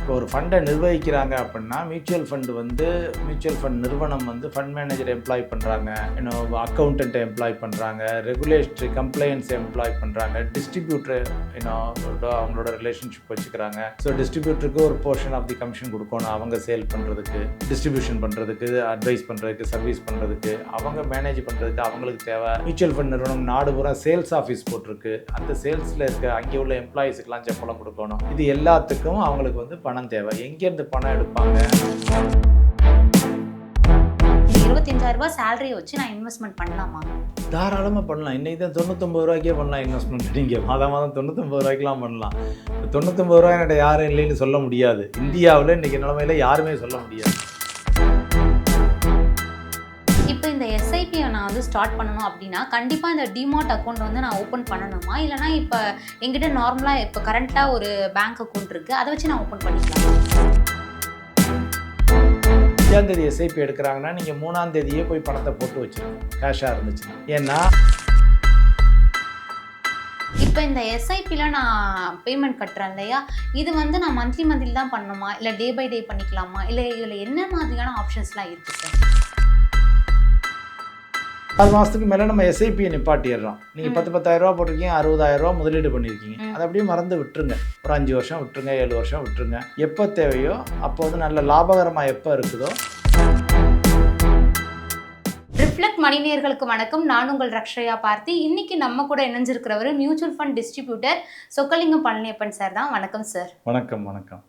இப்போ ஒரு ஃபண்டை நிர்வகிக்கிறாங்க அப்படின்னா மியூச்சுவல் ஃபண்ட் நிறுவனம் ஃபண்ட் மேனேஜர் எம்ப்ளாய் பண்ணுறாங்க, அக்கௌண்டண்ட்டை எம்ப்ளாய் பண்ணுறாங்க, ரெகுலேட்டரி கம்ப்ளைன்ஸ் எம்ப்ளாய் பண்ணுறாங்க, டிஸ்ட்ரிபியூட்டர் அவங்களோட ரிலேஷன்ஷிப் வச்சுக்கிறாங்க. ஸோ டிஸ்ட்ரிபியூட்டருக்கு ஒரு போர்ஷன் ஆஃப் தி கமிஷன் கொடுக்கணும், அவங்க சேல் பண்ணுறதுக்கு, டிஸ்ட்ரிபியூஷன் பண்ணுறதுக்கு, அட்வைஸ் பண்ணுறதுக்கு, சர்வீஸ் பண்ணுறதுக்கு, அவங்க மேனேஜ் பண்ணுறதுக்கு அவங்களுக்கு தேவை. மியூச்சுவல் ஃபண்ட் நிறுவனம் நாடு பூரா சேல்ஸ் ஆஃபீஸ் போட்டிருக்கு, அந்த சேல்ஸில் இருக்க அங்கே உள்ள எம்ப்ளாயிஸுக்கெல்லாம் சம்பளம் கொடுக்கணும். இது எல்லாத்துக்கும் அவங்களுக்கு பணம் தேவை. எங்கேருந்து பணம் எடுப்பாங்க? 25,000 சேலரியை வச்சு நான் இன்வெஸ்ட்மெண்ட் பண்ணலாமா? தாராளமாக பண்ணலாம். இன்றைக்கி தான் 99 ரூபாய்க்கே பண்ணலாம் இன்வெஸ்ட்மெண்ட். நீங்கள் மாதம் 99 ரூபாய்க்கெலாம் பண்ணலாம். 99 ரூபாய் என்கிட்ட யாரும் இல்லைன்னு சொல்ல முடியாது. இந்தியாவில் இன்றைக்கி நிலைமையில் யாருமே சொல்ல முடியாது. இப்போ இந்த எஸ்ஐபியை நான் ஸ்டார்ட் பண்ணணும் அப்படின்னா கண்டிப்பாக இந்த டிமார்ட் அக்கௌண்ட் நான் ஓப்பன் பண்ணணுமா, இல்லைனா இப்போ எங்கிட்ட நார்மலாக இப்போ கரண்ட்டாக ஒரு பேங்க் அக்கௌண்ட் இருக்குது, அதை வச்சு நான் ஓப்பன் பண்ணிக்கலாம்? 5ஆம் தேதி எஸ்ஐபி எடுக்கிறாங்கன்னா நீங்கள் 3ஆம் தேதியே போய் பணத்தை போட்டு வச்சுருங்க, கேஷாக இருந்துச்சுன்னா. ஏன்னா இப்போ இந்த எஸ்ஐபியில் நான் பேமெண்ட் கட்டுறேன் இல்லையா, இது நான் மந்த்லி தான் பண்ணணுமா, இல்லை டே பை டே பண்ணிக்கலாமா, இல்லை இதில் என்ன மாதிரியான ஆப்ஷன்ஸ்லாம் இருக்குது சார்? 6 மாதத்துக்கு மேலே நம்ம எஸ்ஐபியை நிப்பாட்டிடுறோம். நீங்கள் 10,000 ரூபா போட்டிருக்கீங்க, 60,000 ரூபா முதலீடு பண்ணியிருக்கீங்க, அதை அப்படியே மறந்து விட்டுருங்க. ஒரு 5 வருஷம் விட்டுருங்க, 7 வருஷம் விட்டுருங்க. எப்போ தேவையோ அப்போ நல்ல லாபகரமாக எப்போ இருக்குதோ. ரிஃப்ளெக்ட் மணி நேயர்களுக்கு வணக்கம். நான் உங்கள் ரக்ஷயா பார்த்தி. இன்னைக்கு நம்ம கூட இணைஞ்சிருக்கிறவர் mutual fund distributor Chockalingam Palaniappan sir தான். வணக்கம் சார். வணக்கம். வணக்கம்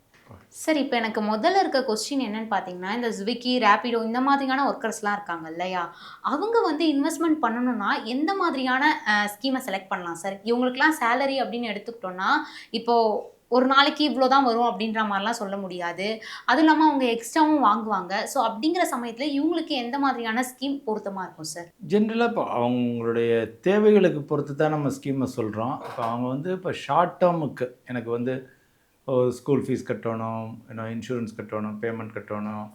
சார். இப்போ எனக்கு முதல்ல இருக்க கொஸ்டின் என்னன்னு பார்த்தீங்கன்னா, இந்த ஸ்விக்கி, ரேபிடோ இந்த மாதிரியான ஒர்க்கர்ஸ்லாம் இருக்காங்க இல்லையா, அவங்க இன்வெஸ்ட்மெண்ட் பண்ணணும்னா எந்த மாதிரியான ஸ்கீமை செலக்ட் பண்ணலாம் சார்? இவங்களுக்குலாம் சேலரி அப்படின்னு எடுத்துக்கிட்டோன்னா இப்போது ஒரு நாளைக்கு இவ்வளோ தான் வரும் அப்படின்ற மாதிரிலாம் சொல்ல முடியாது. அதுவும் இல்லாமல் அவங்க எக்ஸ்ட்ராவும் வாங்குவாங்க. ஸோ அப்படிங்கிற சமயத்தில் இவங்களுக்கு எந்த மாதிரியான ஸ்கீம் பொருத்தமாக இருக்கும் சார்? ஜென்ரலாக இப்போ அவங்களுடைய தேவைகளுக்கு பொறுத்து தான் நம்ம ஸ்கீமை சொல்கிறோம். இப்போ அவங்க இப்போ ஷார்ட் டேர்முக்கு எனக்கு ஸ்கூல் ஃபீஸ் கட்டணும், இன்சூரன்ஸ் கட்டணும், பேமெண்ட் கட்டணும்,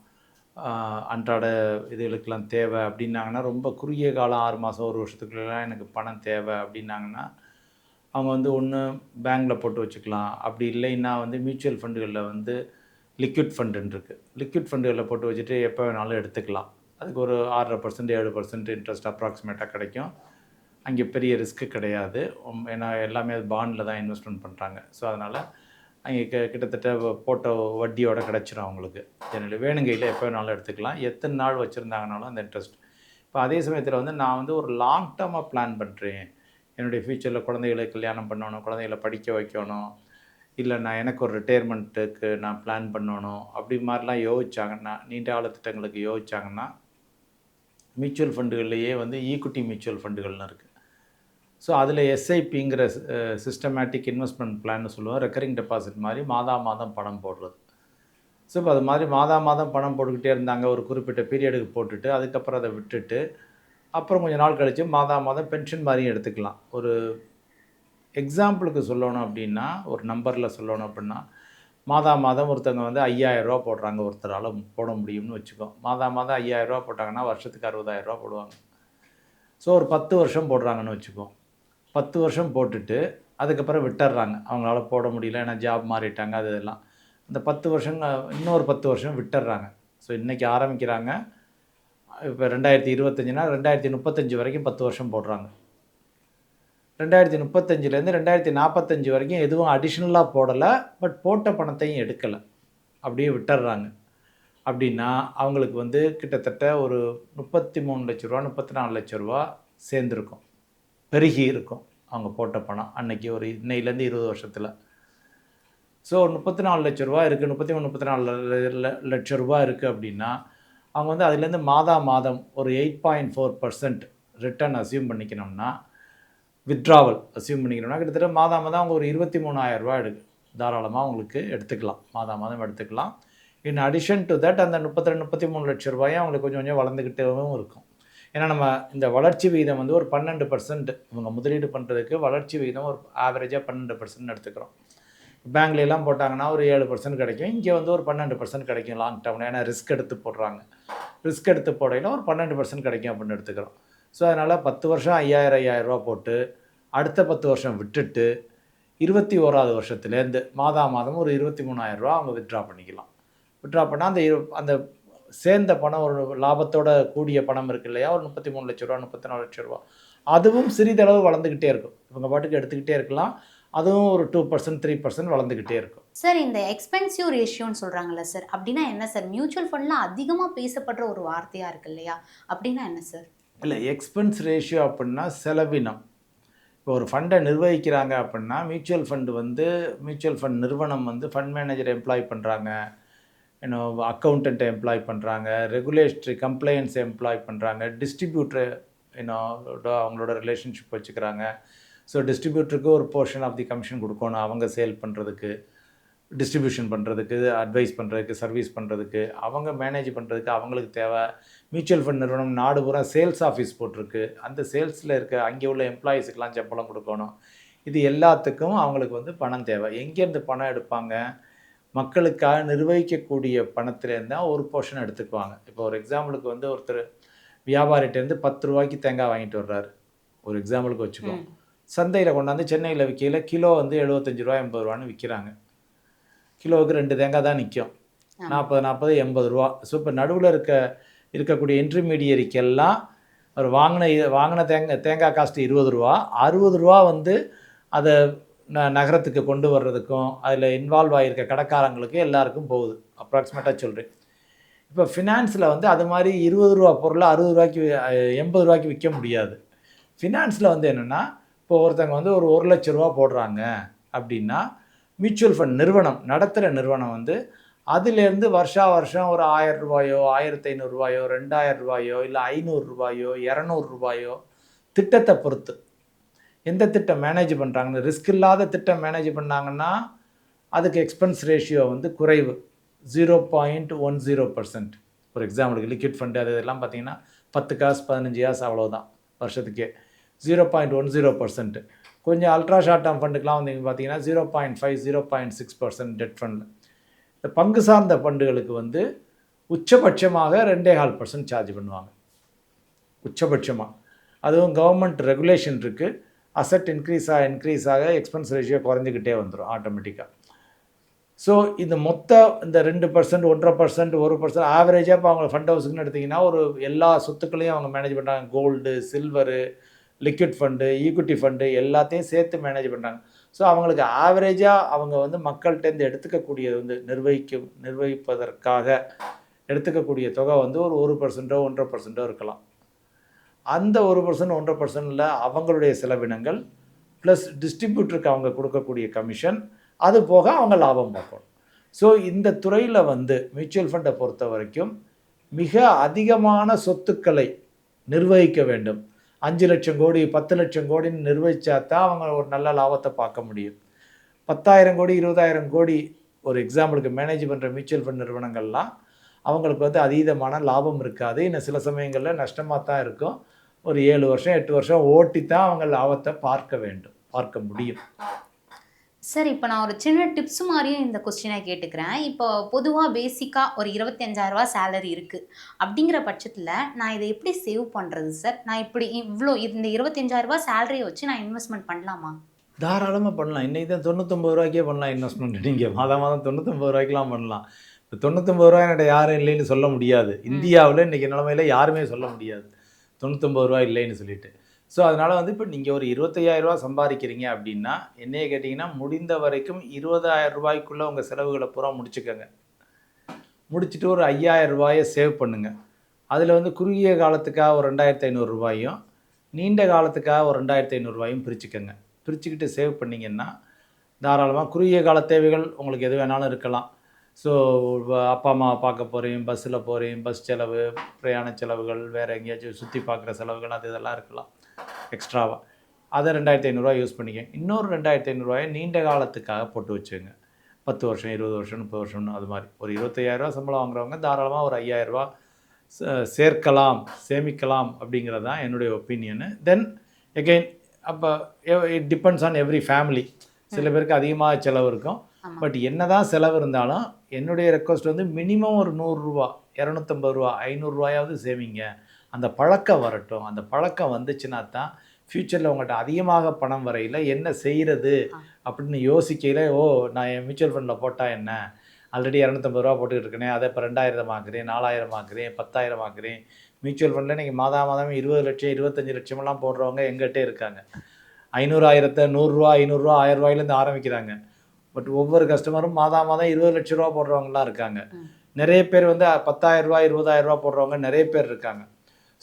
அன்றாட இதுகளுக்கெல்லாம் தேவை அப்படின்னாங்கன்னா, ரொம்ப குறுகிய காலம் 6 மாதம் 1 வருஷத்துக்குள்ளலாம் எனக்கு பணம் தேவை அப்படின்னாங்கன்னா, அவங்க ஒன்று பேங்க்கில் போட்டு வச்சுக்கலாம். அப்படி இல்லைன்னா மியூச்சுவல் ஃபண்டுகளில் லிக்விட் ஃபண்டுன்னு இருக்குது. லிக்விட் ஃபண்டுகளில் போட்டு வச்சுட்டு எப்போ வேணாலும் எடுத்துக்கலாம். அதுக்கு ஒரு 6.5% 7% இன்ட்ரெஸ்ட் அப்ராக்சிமேட்டாக கிடைக்கும். அங்கே பெரிய ரிஸ்க்கு கிடையாது. ஏன்னா எல்லாமே அது பாண்டில் தான் இன்வெஸ்ட்மெண்ட் பண்ணுறாங்க. ஸோ அதனால் அங்கே கிட்டத்தட்ட போட்ட வட்டியோட கிடச்சிரும் அவங்களுக்கு. ஜெனரலி வேணுங்கையில் எப்போ வேணாலும் எடுத்துக்கலாம். எத்தனை நாள் வச்சுருந்தாங்கனாலும் அந்த இன்ட்ரெஸ்ட். இப்போ அதே சமயத்தில் நான் ஒரு லாங் டேர்மாக பிளான் பண்ணுறேன். என்னுடைய ஃப்யூச்சரில் குழந்தைகளை கல்யாணம் பண்ணணும், குழந்தைகளை படிக்க வைக்கணும், இல்லை நான் எனக்கு ஒரு ரிட்டையர்மெண்ட்டுக்கு நான் பிளான் பண்ணணும், அப்படி மாதிரிலாம் யோசிச்சாங்கன்னா, நீண்ட கால திட்டங்களுக்கு யோசிச்சாங்கன்னா, மியூச்சுவல் ஃபண்டுகள்லேயே ஈக்விட்டி மியூச்சுவல் ஃபண்டுகள்னு இருக்குது. ஸோ அதில் எஸ்ஐபிங்கிற சிஸ்டமேட்டிக் இன்வெஸ்ட்மெண்ட் பிளான்னு சொல்லுவோம். ரெக்கரிங் டெபாசிட் மாதிரி மாதம் பணம் போடுறது. ஸோ இப்போ அது மாதிரி மாதம் பணம் போட்டுக்கிட்டே இருந்தாங்க. ஒரு குறிப்பிட்ட பீரியடுக்கு போட்டுட்டு அதுக்கப்புறம் அதை விட்டுட்டு அப்புறம் கொஞ்சம் நாள் கழித்து மாதம் பென்ஷன் மாதிரியும் எடுத்துக்கலாம். ஒரு எக்ஸாம்பிளுக்கு சொல்லணும் அப்படின்னா, ஒரு நம்பரில் சொல்லணும் அப்படின்னா, மாதம் ஒருத்தவங்க 5,000 ரூபா போடுறாங்க, ஒருத்தரால் போட முடியும்னு வச்சுக்கோம். மாதம் 5,000 ரூபா போட்டாங்கன்னா வருஷத்துக்கு 60,000 ரூபா போடுவாங்க. ஸோ ஒரு 10 வருஷம் போடுறாங்கன்னு வச்சுக்கோம். 10 வருஷம் போட்டுட்டு அதுக்கப்புறம் விட்டுடுறாங்க. அவங்களால போட முடியல, ஏன்னா ஜாப் மாறிட்டாங்க, அது இதெல்லாம். அந்த 10 வருஷம் இன்னொரு 10 வருஷம் விட்டுடுறாங்க. ஸோ இன்றைக்கி ஆரம்பிக்கிறாங்க. இப்போ 2025னா 2035 வரைக்கும் 10 வருஷம் போடுறாங்க. 2035லேருந்து 2045 வரைக்கும் எதுவும் அடிஷ்னலாக போடலை, பட் போட்ட பணத்தையும் எடுக்கலை, அப்படியே விட்டுடுறாங்க. அப்படின்னா அவங்களுக்கு கிட்டத்தட்ட ஒரு 33 லட்ச ரூபா 34 லட்ச ரூபா சேர்ந்துருக்கும், பெருகி இருக்கும் அவங்க போட்ட பணம் அன்னைக்கு ஒரு இன்னையிலேருந்து 20 வருஷத்தில். ஸோ 34 லட்ச ரூபா இருக்குது, 34 லட்ச ரூபா இருக்குது அப்படின்னா அவங்க அதுலேருந்து மாதம் ஒரு 8.4% ரிட்டர்ன் அசியூம் பண்ணிக்கணும்னா, வித்ட்ராவல் அசியூம் பண்ணிக்கணும்னா கிட்டத்தட்ட மாதம் அவங்க ஒரு 23,000 ரூபா தாராளமாக அவங்களுக்கு எடுத்துக்கலாம், மாதம் எடுத்துக்கலாம். இன் அடிஷன் டு தட் அந்த 33 லட்ச ரூபாயும் அவங்களுக்கு கொஞ்சம் வளர்ந்துக்கிட்டேவும் இருக்கும். ஏன்னா நம்ம இந்த வளர்ச்சி விகிதம் ஒரு 12%, இவங்க முதலீடு பண்ணுறதுக்கு வளர்ச்சி விகிதம் ஒரு ஆவரேஜாக 12% எடுத்துக்கிறோம். பேங்க்லாம் போட்டாங்கன்னா ஒரு 7% கிடைக்கும், இங்கே ஒரு 12% கிடைக்கும் லாங் டேர்மில். ஏன்னா ரிஸ்க் எடுத்து போடுறாங்க, ரிஸ்க் எடுத்து போடையில் ஒரு 12% கிடைக்கும் அப்படின்னு எடுத்துக்கிறோம். ஸோ அதனால் 10 வருஷம் 5,000 ரூபா போட்டு அடுத்த 10 வருஷம் விட்டுட்டு 21வது வருஷத்துலேருந்து மாதம் ஒரு 23,000 ரூபா அவங்க வித்ட்ரா பண்ணிக்கலாம். வித்ட்ரா பண்ணால் அந்த சேர்ந்த பணம் ஒரு லாபத்தோட கூடிய பணம் இருக்கு இல்லையா, ஒரு 33 லட்ச ரூபா 34 லட்ச ரூபா, அதுவும் சிறிதளவு வளர்ந்துக்கிட்டே இருக்கும். இவங்க பாட்டுக்கு எடுத்துக்கிட்டே இருக்கலாம். அதுவும் ஒரு 2% 3% வளர்ந்துக்கிட்டே இருக்கும். சார் இந்த எக்ஸ்பென்சிவ் ரேஷியோன்னு சொல்கிறாங்கல்ல சார், அப்படின்னா என்ன சார்? மியூச்சுவல் ஃபண்ட்லாம் அதிகமாக பேசப்படுற ஒரு வார்த்தையாக இருக்கு இல்லையா, அப்படின்னா என்ன சார்? இல்லை, எக்ஸ்பென்ஸ் ரேஷியோ அப்படின்னா செலவினம். இப்போ ஒரு ஃபண்டை நிர்வகிக்கிறாங்க அப்படின்னா மியூச்சுவல் ஃபண்ட் நிறுவனம் ஃபண்ட் மேனேஜரை எம்ப்ளாய் பண்ணுறாங்க, அக்கௌண்டண்ட்டை எம்ப்ளாய் பண்ணுறாங்க, ரெகுலேட்டரி கம்ப்ளைன்ஸ் எம்ப்ளாய் பண்ணுறாங்க, டிஸ்ட்ரிபியூட்டர் அவங்களோட ரிலேஷன்ஷிப் வச்சுக்கிறாங்க. ஸோ டிஸ்ட்ரிபியூட்டருக்கு ஒரு போர்ஷன் ஆஃப் தி கமிஷன் கொடுக்கணும், அவங்க சேல் பண்ணுறதுக்கு, டிஸ்ட்ரிபியூஷன் பண்ணுறதுக்கு, அட்வைஸ் பண்ணுறதுக்கு, சர்வீஸ் பண்ணுறதுக்கு, அவங்க மேனேஜ் பண்ணுறதுக்கு அவங்களுக்கு தேவை. மியூச்சுவல் ஃபண்ட் நிறுவனம் நாடு பூரா சேல்ஸ் ஆஃபீஸ் போட்டிருக்கு, அந்த சேல்ஸில் அங்கே உள்ள எம்ப்ளாயீஸுக்கெலாம் சம்பளம் கொடுக்கணும். இது எல்லாத்துக்கும் அவங்களுக்கு பணம் தேவை. எங்கேருந்து பணம் எடுப்பாங்க? மக்களுக்காக நிர்வகிக்கக்கூடிய பணத்துலேருந்து தான் ஒரு போர்ஷன் எடுத்துக்குவாங்க. இப்போ ஒரு எக்ஸாம்பிளுக்கு ஒருத்தர் வியாபாரிகிட்டேருந்து 10 ரூபாய்க்கு தேங்காய் வாங்கிட்டு வர்றாரு, ஒரு எக்ஸாம்பிளுக்கு வச்சுக்கோம். சந்தையில் கொண்டாந்து சென்னையில் விற்கையில் கிலோ 75 ரூபா 80 ரூபான்னு விற்கிறாங்க. கிலோவுக்கு 2 தேங்காய் தான் நிற்கும், 40 80 ரூபா. ஸோ இப்போ நடுவில் இருக்கக்கூடிய இன்டர்மீடியரிக்கெல்லாம் ஒரு வாங்கின தேங்காய் காஸ்ட்டு 20 ரூபா, 60 ரூபா அதை நகரத்துக்கு கொண்டு வர்றதுக்கும் அதில் இன்வால்வ் ஆகியிருக்க கடைக்காரங்களுக்கு எல்லாருக்கும் போகுது. அப்ராக்சிமேட்டாக சொல்கிறேன். இப்போ ஃபினான்ஸில் அது மாதிரி 20 ரூபா பொருளை 60 ரூபாய்க்கு 80 ரூபாய்க்கு விற்க முடியாது. ஃபினான்ஸில் என்னென்னா, இப்போ ஒருத்தங்க ஒரு 1 லட்ச ரூபா போடுறாங்க அப்படின்னா மியூச்சுவல் ஃபண்ட் நிறுவனம் நடத்துகிற நிறுவனம் அதிலேருந்து வருஷம் ஒரு 1000 ரூபாயோ 1500 ரூபாயோ 2000 ரூபாயோ இல்லை 500 ரூபாயோ 200 ரூபாயோ திட்டத்தை பொறுத்து எந்த திட்டம் மேனேஜ் பண்ணுறாங்கன்னு, ரிஸ்க் இல்லாத திட்டம் மேனேஜ் பண்ணாங்கன்னா அதுக்கு எக்ஸ்பென்ஸ் ரேஷியோ குறைவு, 0.10%. ஒரு எக்ஸாம்பிளுக்கு லிக்விட் ஃபண்டு அது இதெல்லாம் பார்த்தீங்கன்னா 10 காசு 15 காசு அவ்வளோதான் வருஷத்துக்கே, 0.10%. கொஞ்சம் அல்ட்ரா ஷார்ட் டேர்ம் ஃபண்டுக்கெலாம் பார்த்தீங்கன்னா 0.5 0.6% டெட் ஃபண்டில். இந்த பங்கு சார்ந்த ஃபண்டுகளுக்கு உச்சபட்சமாக 2.25% சார்ஜ் பண்ணுவாங்க, உச்சபட்சமாக. அதுவும் கவர்மெண்ட் ரெகுலேஷன் இருக்குது. அசெட் இன்க்ரீஸ் ஆக எக்ஸ்பென்ஸ் ரேஷியோ குறைஞ்சிக்கிட்டே வந்துடும் ஆட்டோமேட்டிக்காக. ஸோ இந்த 2% 1.5% 1% ஆவரேஜாக இப்போ அவங்க ஃபண்ட் ஹவுஸுக்குன்னு எடுத்திங்கன்னா ஒரு எல்லா சொத்துக்களையும் அவங்க மேனேஜ் பண்ணுறாங்க. Gold, silver, liquid fund, equity fund எல்லாத்தையும் சேர்த்து மேனேஜ் பண்ணுறாங்க. ஸோ அவங்களுக்கு ஆவரேஜாக அவங்க மக்கள்கிட்டேருந்து எடுத்துக்கக்கூடியது நிர்வகிப்பதற்காக எடுத்துக்கக்கூடிய தொகை ஒரு 1% 1.5% இருக்கலாம். அந்த 1% 1.5%ல் அவங்களுடைய செலவினங்கள் ப்ளஸ் டிஸ்ட்ரிபியூட்டருக்கு அவங்க கொடுக்கக்கூடிய கமிஷன், அது போக அவங்க லாபம் பார்க்கணும். ஸோ இந்த துறையில் மியூச்சுவல் ஃபண்டை பொறுத்த வரைக்கும் மிக அதிகமான சொத்துக்களை நிர்வகிக்க வேண்டும். 5 லட்சம் கோடி 10 லட்சம் கோடின்னு நிர்வகித்தா தான் அவங்க ஒரு நல்ல லாபத்தை பார்க்க முடியும். 10,000 கோடி 20,000 கோடி ஒரு எக்ஸாம்பிளுக்கு மேனேஜ் பண்ணுற மியூச்சுவல் ஃபண்ட் நிறுவனங்கள்லாம் அவங்களுக்கு அதீதமான லாபம் இருக்காது. இன்னும் சில சமயங்களில் நஷ்டமாக தான் இருக்கும். ஒரு 7 வருஷம் 8 வருஷம் ஓட்டி தான் அவங்க லாபத்தை பார்க்க முடியும். சார், இப்போ நான் ஒரு சின்ன டிப்ஸ் மாதிரியும் இந்த கொஸ்டினை கேட்டுக்கிறேன். இப்போ பொதுவாக பேசிக்காக ஒரு 25,000 சேலரி இருக்குது அப்படிங்கிற பட்சத்தில் நான் இதை எப்படி சேவ் பண்ணுறது சார்? நான் இப்படி இந்த 25,000 சேலரியை வச்சு நான் இன்வெஸ்ட்மெண்ட் பண்ணலாமா? தாராளமாக பண்ணலாம். இன்றைக்கி தான் 99 ரூபாய்க்கே பண்ணலாம் இன்வெஸ்ட்மெண்ட். நீங்கள் மாதம் 99 ரூபாய்க்கெலாம் பண்ணலாம். இப்போ 99 ரூபாய் என்கிட்ட யாரும் இல்லைன்னு சொல்ல முடியாது. இந்தியாவில் இன்றைக்கி நிலைமையில் யாருமே சொல்ல முடியாது 99 ரூபாய் இல்லைன்னு சொல்லிட்டு. ஸோ அதனால் இப்போ நீங்கள் ஒரு 25,000 ரூபா சம்பாதிக்கிறீங்க அப்படின்னா என்னைய கேட்டிங்கன்னா முடிந்த வரைக்கும் 20,000 ரூபாய்க்குள்ளே உங்கள் செலவுகளை பூரா முடிச்சுக்கோங்க. முடிச்சுட்டு ஒரு 5,000 ரூபாயை சேவ் பண்ணுங்கள். அதில் குறுகிய காலத்துக்காக ஒரு 2,500 ரூபாயும் நீண்ட காலத்துக்காக ஒரு 2,500 ரூபாயும் பிரிச்சுக்கோங்க. பிரிச்சுக்கிட்டு சேவ் பண்ணிங்கன்னா தாராளமாக குறுகிய கால தேவைகள் உங்களுக்கு எது வேணாலும் இருக்கலாம். ஸோ அப்பா அம்மாவை பார்க்க போகிறேன், பஸ்ஸில் போகிறேன், பஸ் செலவு, பிரயாண செலவுகள், வேறு எங்கேயாச்சும் சுற்றி பார்க்குற செலவுகள், அது இதெல்லாம் இருக்கலாம் எக்ஸ்ட்ராவாக. அதை 2,500 ரூபாய் யூஸ் பண்ணிக்க. இன்னொரு 2,500 ரூபாயை நீண்ட காலத்துக்காக போட்டு வச்சுங்க. 10 வருஷம் 20 வருஷம் 30 வருஷம்னு அது மாதிரி. ஒரு 25,000 ரூபா சம்பளம் வாங்குறவங்க தாராளமாக ஒரு 5,000 ரூபா சேர்க்கலாம், சேமிக்கலாம் அப்படிங்கிறது தான் என்னுடைய ஒப்பீனியனு. தென் எகெயின் அப்போ it depends on every family. சில பேருக்கு அதிகமாக செலவு இருக்கும். பட் என்ன தான் செலவு இருந்தாலும் என்னுடைய ரெக்வஸ்ட் மினிமம் ஒரு 100 ரூபா 250 ரூபா 500 ரூபாயாவது சேவிங்க. அந்த பழக்கம் வரட்டும். அந்த பழக்கம் வந்துச்சுன்னா தான் ஃப்யூச்சரில் உங்கள்கிட்ட அதிகமாக பணம் வரையில் என்ன செய்கிறது அப்படின்னு யோசிக்கையில், நான் என் மியூச்சுவல் ஃபண்டில் போட்டால் என்ன, ஆல்ரெடி 250 ரூபா போட்டுக்கிட்டு இருக்கேனே, அதை இப்போ 2000 ஆக்குறேன், 4000 ஆக்குறேன், 10,000 ஆக்குறேன். மியூச்சுவல் ஃபண்டில் இன்றைக்கி மாதம் 20 லட்சம் 25 லட்சமெல்லாம் போடுறவங்க எங்கிட்டே இருக்காங்க. 500 1000 100 500 1000 ஆரம்பிக்கிறாங்க. பட் ஒவ்வொரு கஸ்டமரும் மாதம் 20 லட்ச ரூபா போடுறவங்களாம் இருக்காங்க. நிறைய பேர் வந்து 10,000 20,000 போடுறவங்க நிறைய பேர் இருக்காங்க.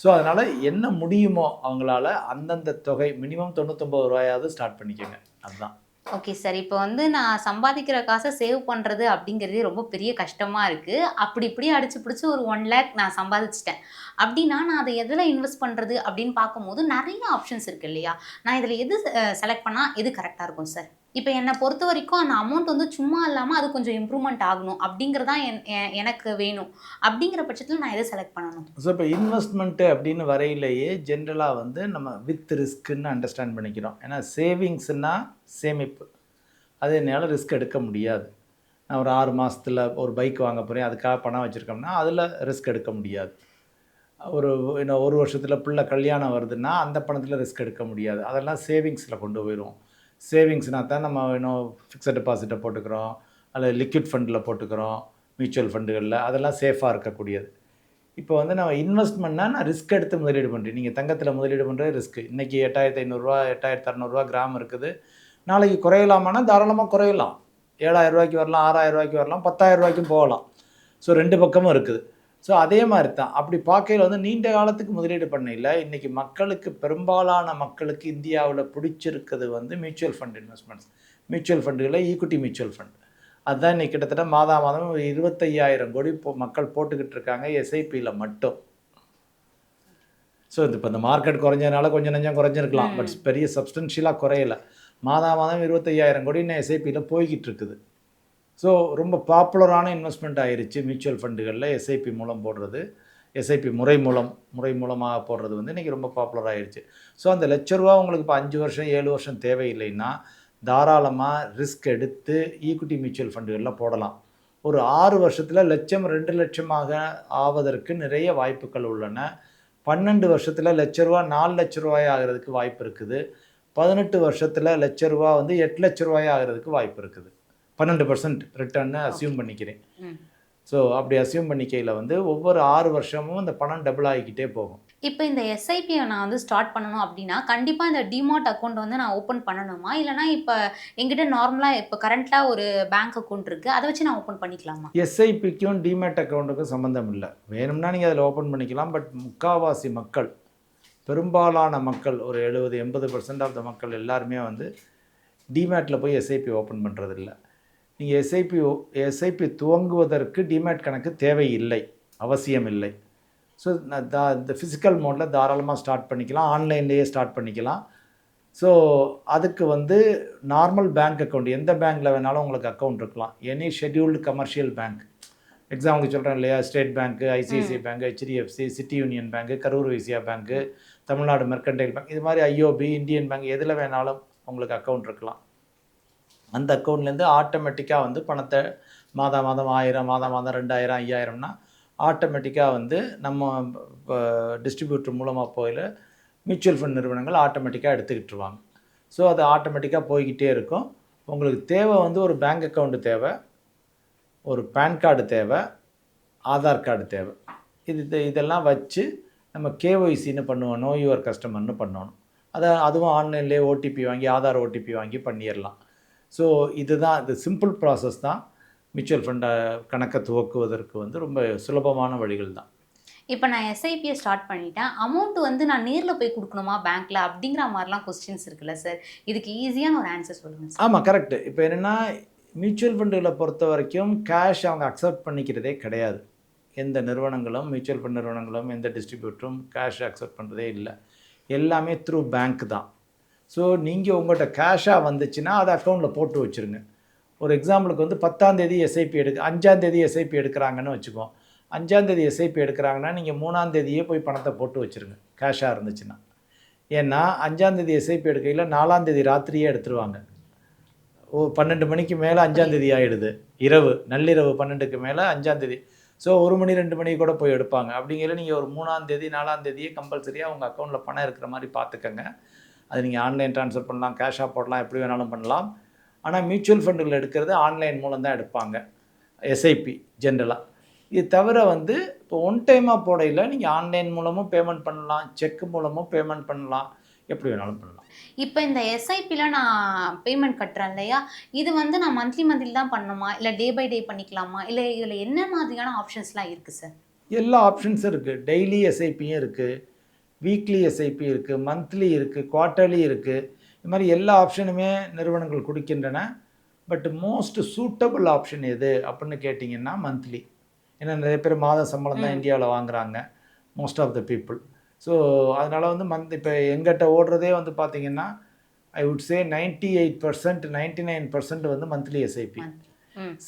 ஸோ அதனால் என்ன முடியுமோ அவங்களால அந்தந்த தொகை மினிமம் 99 ரூபாயாவது ஸ்டார்ட் பண்ணிக்கோங்க. அதுதான். Okay sir. இப்போ வந்து நான் சம்பாதிக்கிற காசை சேவ் பண்ணுறது அப்படிங்கிறதே ரொம்ப பெரிய கஷ்டமாக இருக்குது. அப்படி இப்படி அடிச்சு பிடிச்சி ஒரு 1 லேக் நான் சம்பாதிச்சிட்டேன் அப்படின்னா, நான் அதை எதில் இன்வெஸ்ட் பண்ணுறது அப்படின்னு பார்க்கும்போது நிறைய ஆப்ஷன்ஸ் இருக்குது இல்லையா? நான் இதில் எது செலக்ட் பண்ணால் எது கரெக்டாக இருக்கும் சார்? இப்போ என்னை பொறுத்த வரைக்கும் அந்த அமௌண்ட் வந்து சும்மா இல்லாமல் அது கொஞ்சம் இம்ப்ரூவ்மெண்ட் ஆகணும் அப்படிங்கிறதான் எனக்கு வேணும். அப்படிங்கிற பட்சத்தில் நான் எதை செலக்ட் பண்ணணும்? ஸோ இப்போ இன்வெஸ்ட்மெண்ட்டு அப்படின்னு வரையிலேயே ஜென்ரலாக வந்து நம்ம வித் ரிஸ்க்குன்னு அண்டர்ஸ்டாண்ட் பண்ணிக்கிறோம். ஏன்னா சேவிங்ஸ்னால் சேமிப்பு, அது என்னால் ரிஸ்க் எடுக்க முடியாது. நான் ஒரு 6 மாதத்தில் ஒரு பைக் வாங்க போகிறேன், அதுக்காக பணம் வச்சுருக்கோம்னா அதில் ரிஸ்க் எடுக்க முடியாது. இன்னும் 1 வருஷத்தில் பிள்ளை கல்யாணம் வருதுன்னா அந்த பணத்தில் ரிஸ்க் எடுக்க முடியாது. அதெல்லாம் சேவிங்ஸில் கொண்டு போயிடுவோம். சேவிங்ஸ்னால் தான் நம்ம இன்னும் ஃபிக்ஸட் டெபாசிட்டை போட்டுக்கிறோம், அல்லது லிக்விட் ஃபண்டில் போட்டுக்கிறோம், மியூச்சுவல் ஃபண்டுகளில், அதெல்லாம் சேஃபாக இருக்கக்கூடியது. இப்போ வந்து நம்ம இன்வெஸ்ட்மெண்ட்னா நான் ரிஸ்க் எடுத்து முதலீடு பண்ணுறேன். நீங்கள் தங்கத்தில் முதலீடு பண்ணுறது ரிஸ்க்கு. இன்றைக்கி 8500 8600 கிராம் இருக்குது. நாளைக்கு குறையலாமான்னா தாராளமாக குறையலாம். 7000 வரலாம், 6000 வரலாம், 10,000 போகலாம். ஸோ 2 பக்கமும் இருக்குது. ஸோ அதே மாதிரி தான். அப்படி பார்க்கையில் வந்து நீண்ட காலத்துக்கு முதலீடு பண்ணையில் இன்றைக்கி மக்களுக்கு, பெரும்பாலான மக்களுக்கு இந்தியாவில் பிடிச்சிருக்கிறது வந்து மியூச்சுவல் ஃபண்ட் இன்வெஸ்ட்மெண்ட்ஸ். மியூச்சுவல் ஃபண்டுகளில் ஈக்விட்டி மியூச்சுவல் ஃபண்ட். அதுதான் இன்றைக்கி கிட்டத்தட்ட மாதம் 25,000 கோடி மக்கள் போட்டுக்கிட்டு இருக்காங்க எஸ்ஐபியில் மட்டும். ஸோ இப்போ இந்த மார்க்கெட் குறைஞ்சதுனால கொஞ்சம் நஞ்சம் குறைஞ்சிருக்கலாம், பட் பெரிய சப்ஸ்டன்ஷியலாக குறையலை. மாதம் 25,000 கோடி இன்னும் எஸ்ஐபியில் போய்கிட்டு இருக்குது. ஸோ ரொம்ப பாப்புலரான இன்வெஸ்ட்மெண்ட் ஆயிடுச்சு மியூச்சுவல் ஃபண்டுகளில் எஸ்ஐபி மூலம் போடுறது. எஸ்ஐபி முறை மூலமாக போடுறது வந்து இன்றைக்கி ரொம்ப பாப்புலர் ஆகிடுச்சு. ஸோ அந்த ₹1,00,000 உங்களுக்கு இப்போ 5 வருஷம் 7 வருஷம் தேவையில்லைன்னா தாராளமாக ரிஸ்க் எடுத்து ஈக்விட்டி மியூச்சுவல் ஃபண்டுகளில் போடலாம். ஒரு 6 வருஷத்தில் 1,00,000 2 லட்சமாக ஆவதற்கு நிறைய வாய்ப்புகள் உள்ளன. 12 வருஷத்தில் ₹1,00,000 4,00,000 ஆகிறதுக்கு வாய்ப்பு இருக்குது. 18 வருஷத்தில் ₹1,00,000 வந்து ₹8,00,000 ஆகிறதுக்கு வாய்ப்பு இருக்குது. 12% ரிட்டர்ன்னு அசியூம் பண்ணிக்கிறேன். ஸோ அப்படி அசியூம் பண்ணிக்கையில் வந்து ஒவ்வொரு 6 வருஷமும் இந்த பணம் டபுள் ஆகிக்கிட்டே போகும். இப்போ இந்த எஸ்ஐபியை நான் வந்து ஸ்டார்ட் பண்ணணும் அப்படின்னா கண்டிப்பாக இந்த டிமாட் அக்கௌண்ட் வந்து நான் ஓப்பன் பண்ணணுமா? இல்லைனா இப்போ எங்கிட்ட நார்மலாக இப்போ கரண்ட்டாக ஒரு பேங்க் அக்கௌண்ட் இருக்குது, அதை வச்சு நான் ஓப்பன் பண்ணிக்கலாமா? எஸ்ஐபிக்கும் டிமேட் அக்கௌண்ட்டுக்கும் சம்மந்தம் இல்லை. வேணும்னா நீங்கள் அதில் ஓப்பன் பண்ணிக்கலாம். பட் முக்கால்வாசி மக்கள், பெரும்பாலான மக்கள், ஒரு 70-80% ஆஃப் த மக்கள் எல்லாருமே வந்து டிமேட்டில் போய் எஸ்ஐபி ஓப்பன் பண்ணுறதில்ல. நீங்கள் எஸ்ஐபி துவங்குவதற்கு டிமேட் கணக்கு தேவையில்லை, அவசியம் இல்லை. ஸோ இந்த ஃபிசிக்கல் மோடில் தாராளமாக ஸ்டார்ட் பண்ணிக்கலாம், ஆன்லைன்லேயே ஸ்டார்ட் பண்ணிக்கலாம். ஸோ அதுக்கு வந்து நார்மல் பேங்க் அக்கௌண்ட், எந்த பேங்க்கில் வேணாலும் உங்களுக்கு அக்கௌண்ட் இருக்கலாம். எனி ஷெட்யூல்டு கமர்ஷியல் பேங்க், எக்ஸாம்பிளுக்கு சொல்கிறேன் இல்லையா, State Bank, ICICI Bank, HDFC, City Union Bank, Karur Vysya Bank, Tamil Nadu Mercantile Bank, இது மாதிரி ஐஓபி, இந்தியன் பேங்க், எதில் வேணாலும் உங்களுக்கு அக்கௌண்ட் இருக்கலாம். அந்த அக்கௌண்ட்லேருந்து ஆட்டோமேட்டிக்காக வந்து பணத்தை மாதம் 1000, மாதம் 2000, 5000னா ஆட்டோமேட்டிக்காக வந்து நம்ம டிஸ்ட்ரிபியூட்டர் மூலமாக போயில மியூச்சுவல் ஃபண்ட் நிறுவனங்கள் ஆட்டோமேட்டிக்காக எடுத்துக்கிட்டுருவாங்க. ஸோ அது ஆட்டோமேட்டிக்காக போய்கிட்டே இருக்கும். உங்களுக்கு தேவை வந்து ஒரு பேங்க் அக்கௌண்ட்டு தேவை, ஒரு பேன் கார்டு தேவை, ஆதார் கார்டு தேவை. இதெல்லாம் வச்சு நம்ம கேஒய்சின்னு பண்ணுவோம், நோ யுவர் கஸ்டமர்னு பண்ணணும். அதுவும் ஆன்லைன்லேயே ஓடிபி வாங்கி, ஆதார் ஓடிபி வாங்கி பண்ணிடலாம். ஸோ இதுதான், இது சிம்பிள் ப்ராசஸ் தான். மியூச்சுவல் ஃபண்டை கணக்கை துவக்குவதற்கு வந்து ரொம்ப சுலபமான வழிகள் தான். இப்போ நான் எஸ்ஐபியை ஸ்டார்ட் பண்ணிட்டேன், அமௌண்ட் வந்து நான் நேரில் போய் கொடுக்கணுமா பேங்க்கில் அப்படிங்கிற மாதிரிலாம் கொஸ்டின்ஸ் இருக்குல்ல சார், இதுக்கு ஈஸியான ஒரு ஆன்சர் சொல்லுங்கள் சார். ஆமாம், கரெக்டு. இப்போ என்னென்னா மியூச்சுவல் ஃபண்டுகளை பொறுத்த வரைக்கும் கேஷ் அவங்க அக்செப்ட் பண்ணிக்கிறதே கிடையாது. எந்த நிறுவனங்களும், மியூச்சுவல் ஃபண்ட் நிறுவனங்களும், எந்த டிஸ்ட்ரிபியூட்டரும் கேஷ் அக்செப்ட் பண்ணுறதே இல்லை. எல்லாமே த்ரூ பேங்க் தான். ஸோ நீங்கள் உங்கள்கிட்ட கேஷாக வந்துச்சுன்னா அதை அக்கௌண்ட்டில் போட்டு வச்சுருங்க. ஒரு எக்ஸாம்பிளுக்கு வந்து 10ஆம் தேதி எஸ்ஐபி 5ஆம் தேதி எஸ்ஐபி எடுக்கிறாங்கன்னு வச்சுக்கோம். 5ஆம் தேதி எஸ்ஐபி எடுக்கிறாங்கன்னா நீங்கள் 3ஆம் தேதியே போய் பணத்தை போட்டு வச்சுருங்க கேஷாக இருந்துச்சுன்னா. ஏன்னா 5ஆம் தேதி எஸ்ஐபி எடுக்கையில் 4ஆம் தேதி ராத்திரியே எடுத்துருவாங்க. 12 மணிக்கு மேலே 5ஆம் தேதி ஆகிடுது, இரவு நள்ளிரவு 12க்கு மேலே 5ஆம் தேதி. ஸோ 1 மணி 2 மணி கூட போய் எடுப்பாங்க. அப்படிங்கிற நீங்கள் ஒரு 3ஆம் தேதி 4ஆம் தேதியே கம்பல்சரியாக உங்கள் அக்கௌண்ட்டில் பணம் இருக்கிற மாதிரி பார்த்துக்கங்க. அது நீங்கள் ஆன்லைன் ட்ரான்ஸ்ஃபர் பண்ணலாம், கேஷாக போடலாம், எப்படி வேணாலும் பண்ணலாம். ஆனால் மியூச்சுவல் ஃபண்டுகள் எடுக்கிறது ஆன்லைன் மூலம் தான் எடுப்பாங்க, எஸ்ஐபி ஜென்ரலாக. இது தவிர வந்து இப்போ ஒன் டைமாக போடையில் நீங்கள் ஆன்லைன் மூலமும் பேமெண்ட் பண்ணலாம், செக் மூலமும் பேமெண்ட் பண்ணலாம், எப்படி வேணாலும் பண்ணலாம். இப்போ இந்த எஸ்ஐபில நான் பேமெண்ட் கட்டுறேன் இல்லையா, இது வந்து நான் மந்த்லி மந்த்லி தான் பண்ணணுமா, இல்லை டே பை டே பண்ணிக்கலாமா, இல்லை இதில் என்ன மாதிரியான ஆப்ஷன்ஸ்லாம் இருக்குது சார்? எல்லா ஆப்ஷன்ஸும் இருக்குது. டெய்லி எஸ்ஐபியும் இருக்குது, வீக்லி எஸ்ஐபி இருக்குது, மந்த்லி இருக்குது, குவார்ட்டர்லி இருக்குது. இது மாதிரி எல்லா ஆப்ஷனுமே நிறுவனங்கள் கொடுக்கின்றன. பட் மோஸ்ட் சூட்டபிள் ஆப்ஷன் எது அப்படின்னு கேட்டிங்கன்னா மந்த்லி. ஏன்னா நிறைய பேர் மாத சம்பளம் தான் இந்தியாவில் வாங்குகிறாங்க, most of the people. So அதனால் வந்து இப்போ எங்கிட்ட ஓடுறதே வந்து பார்த்திங்கன்னா ஐ வுட் சே 98% 99% வந்து மந்த்லி எஸ்ஐபி.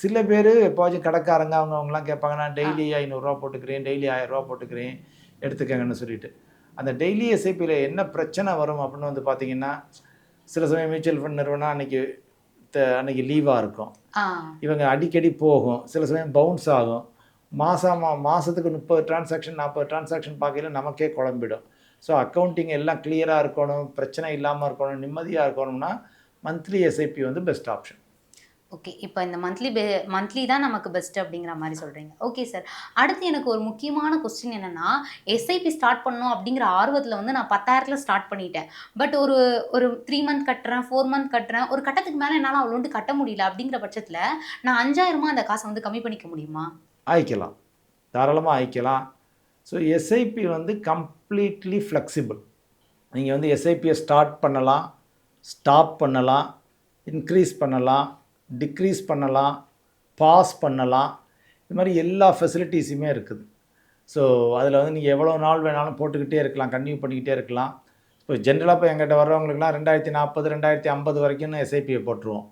சில பேர் எப்போச்சும் கடைக்காரங்க அவங்கலாம் கேட்பாங்க, நான் டெய்லி 500 போட்டுக்கிறேன், டெய்லி 1000 போட்டுக்கிறேன், எடுத்துக்கங்கன்னு சொல்லிட்டு. அந்த டெய்லி எஸ்ஐபியில் என்ன பிரச்சனை வரும் அப்படின்னு வந்து பார்த்திங்கன்னா, சில சமயம் மியூச்சுவல் ஃபண்ட் நிறுவனம் அன்றைக்கி லீவாக இருக்கும், இவங்க அடிக்கடி போகும், சில சமயம் பவுன்ஸ் ஆகும். மாதத்துக்கு 30 டிரான்சாக்ஷன் 40 டிரான்சாக்ஷன் பார்க்கல நமக்கே குழம்பிடும். ஸோ அக்கௌண்டிங் எல்லாம் கிளியராக இருக்கணும், பிரச்சனை இல்லாமல் இருக்கணும், நிம்மதியாக இருக்கணும்னா மந்த்லி எஸ்ஐபி வந்து பெஸ்ட் ஆப்ஷன். ஓகே, இப்போ இந்த மந்த்லி தான் நமக்கு பெஸ்ட் அப்படிங்கிற மாதிரி சொல்கிறீங்க. ஓகே சார், அடுத்து எனக்கு ஒரு முக்கியமான கொஸ்டின் என்னென்னா, எஸ்ஐபி ஸ்டார்ட் பண்ணணும் அப்படிங்கிற ஆர்வத்தில் வந்து நான் 10,000 ஸ்டார்ட் பண்ணிட்டேன். பட் ஒரு 3 மந்த் கட்டுறேன், 4 மந்த் கட்டுறேன், ஒரு கட்டத்துக்கு மேலே என்னால் அவ்வளோண்டு கட்ட முடியல. அப்படிங்கிற பட்சத்தில் நான் 5,000 அந்த காசை வந்து கம்மி பண்ணிக்க முடியுமா? ஆயிக்கலாம், தாராளமாக ஆயிக்கலாம். ஸோ எஸ்ஐபி வந்து கம்ப்ளீட்லி ஃப்ளெக்சிபிள். நீங்கள் வந்து எஸ்ஐபியை ஸ்டார்ட் பண்ணலாம், ஸ்டாப் பண்ணலாம், இன்க்ரீஸ் பண்ணலாம், டிக்ரீஸ் பண்ணலாம், பாஸ் பண்ணலாம். இது மாதிரி எல்லா ஃபெசிலிட்டிஸுமே இருக்குது. ஸோ அதில் வந்து நீங்கள் எவ்வளோ நாள் வேணாலும் போட்டுக்கிட்டே இருக்கலாம், கன்டினியூ பண்ணிக்கிட்டே இருக்கலாம். இப்போ ஜென்ரலாக இப்போ எங்கிட்ட வர்றவங்களுக்குலாம் 2040 2050 வரைக்கும் எஸ்ஐபியை போட்டுருவோம்.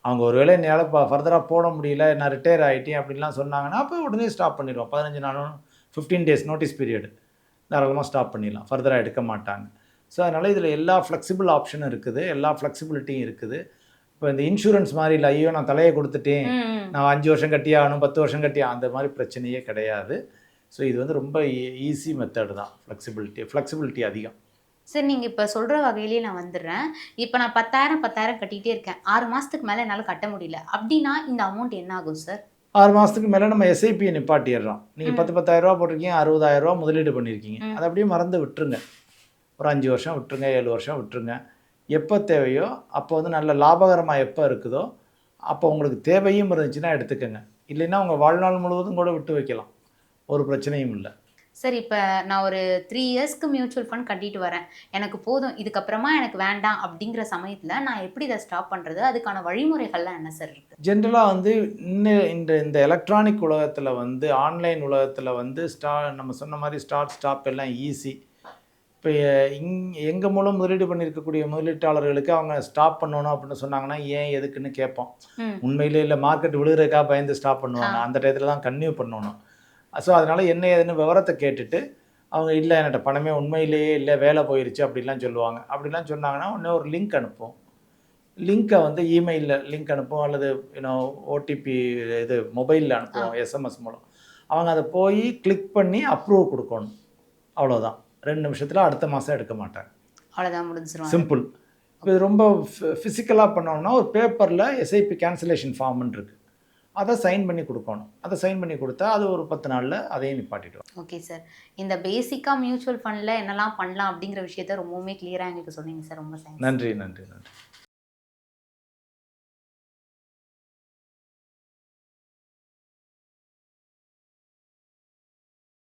அவங்க ஒரு வேளை என்னால் இப்போ ஃபர்தராக போட முடியல, நான் ரிட்டையர் ஆகிட்டேன் அப்படின்லாம் சொன்னாங்கன்னா அப்போ உடனே ஸ்டாப் பண்ணிடுவோம். 15 நாளும் 15 டேஸ் நோட்டீஸ் பீரியடு தாராளமாக ஸ்டாப் பண்ணிடலாம், ஃபர்தராக எடுக்க மாட்டாங்க. ஸோ அதனால் இதில் எல்லா ஃப்ளெக்சிபிள் ஆப்ஷனும் இருக்குது, எல்லா ஃப்ளெக்சிபிலிட்டியும் இருக்குது. இப்போ இந்த இன்சூரன்ஸ் மாதிரி இல்லை, ஐயோ நான் தலையை கொடுத்துட்டேன், நான் 5 வருஷம் கட்டியே ஆகணும், 10 வருஷம் கட்டி அந்த மாதிரி பிரச்சனையே கிடையாது. ஸோ இது வந்து ரொம்ப ஈஸி மெத்தட் தான், ஃப்ளெக்சிபிலிட்டி அதிகம். சார், நீங்கள் இப்போ சொல்கிற வகையிலே நான் வந்துடுறேன். இப்போ நான் 10,000 கட்டிகிட்டே இருக்கேன், 6 மாதத்துக்கு மேலே என்னால் கட்ட முடியல அப்படின்னா இந்த அமௌண்ட் என்ன ஆகும் சார்? 6 மாதத்துக்கு மேலே நம்ம எஸ்ஐபியை நிப்பாட்டிடுறோம். நீங்கள் 10,000 போட்டிருக்கீங்க, 60,000 முதலீடு பண்ணியிருக்கீங்க, அதை அப்படியே மறந்து விட்டுருங்க. ஒரு 5 வருஷம் விட்டுருங்க, 7 வருஷம் விட்டுருங்க. எப்போ தேவையோ அப்போ வந்து நல்ல லாபகரமாக எப்போ இருக்குதோ அப்போ உங்களுக்கு தேவையும் இருந்துச்சுன்னா எடுத்துக்கோங்க. இல்லைன்னா உங்கள் வாழ்நாள் முழுவதும் கூட விட்டு வைக்கலாம், ஒரு பிரச்சனையும் இல்லை. சார், இப்போ நான் ஒரு 3 இயர்ஸ்க்கு மியூச்சுவல் ஃபண்ட் கட்டிட்டு வரேன், எனக்கு போதும், இதுக்கப்புறமா எனக்கு வேண்டாம் அப்படிங்கிற சமயத்தில் நான் எப்படி இதை ஸ்டாப் பண்ணுறது, அதுக்கான வழிமுறைகள்லாம் என்ன சார் இருக்குது? ஜென்ரலாக வந்து இந்த எலக்ட்ரானிக் உலகத்தில் வந்து ஆன்லைன் உலகத்தில் வந்து நம்ம சொன்ன மாதிரி ஸ்டாப் எல்லாம் ஈஸி. இப்போ எங்கள் மூலம் முதலீடு பண்ணியிருக்கக்கூடிய முதலீட்டாளர்களுக்கு அவங்க ஸ்டாப் பண்ணணும் அப்படின்னு சொன்னாங்கன்னா ஏன் எதுக்குன்னு கேட்போம். உண்மையிலே இல்லை, மார்க்கெட் விழுகிறதுக்காக பயந்து ஸ்டாப் பண்ணுவாங்க, அந்த டயத்தில் தான் கன்டினியூ பண்ணணும். ஸோ அதனால் என்ன ஏதுன்னு விவரத்தை கேட்டுட்டு அவங்க இல்லை என்கிட்ட பணமே உண்மையிலேயே இல்லை, வேலை போயிடுச்சு அப்படிலாம் சொல்லுவாங்க. அப்படிலாம் சொன்னாங்கன்னா உடனே ஒரு லிங்க் அனுப்போம். லிங்க்கை வந்து இமெயிலில் லிங்க் அனுப்போம், அல்லது ஓடிபி இது மொபைலில் அனுப்புவோம், எஸ்எம்எஸ் மூலம். அவங்க அதை போய் கிளிக் பண்ணி அப்ரூவ் கொடுக்கணும், அவ்வளோதான். 2 நிமிஷத்தில் அடுத்த மாதம் எடுக்க மாட்டாங்க, அவ்வளோதான், முடிஞ்சிடும், சிம்பிள். இப்போ இது ரொம்ப ஃபிசிக்கலாக பண்ணோம்னா ஒரு பேப்பரில் எஸ்ஐபி கேன்சலேஷன் ஃபார்ம்னு இருக்குது, அதை சைன் பண்ணி கொடுக்கணும். அதை சைன் பண்ணி கொடுத்தா அது ஒரு 10 நாளில் அதையும் நிப்பாட்டிடுவோம். ஓகே சார், இந்த பேசிக்காக மியூச்சுவல் ஃபண்டில் என்னெல்லாம் பண்ணலாம் அப்படிங்கிற விஷயத்த ரொம்பவுமே கிளியராக எங்களுக்கு சொன்னீங்க சார். ரொம்ப நன்றி.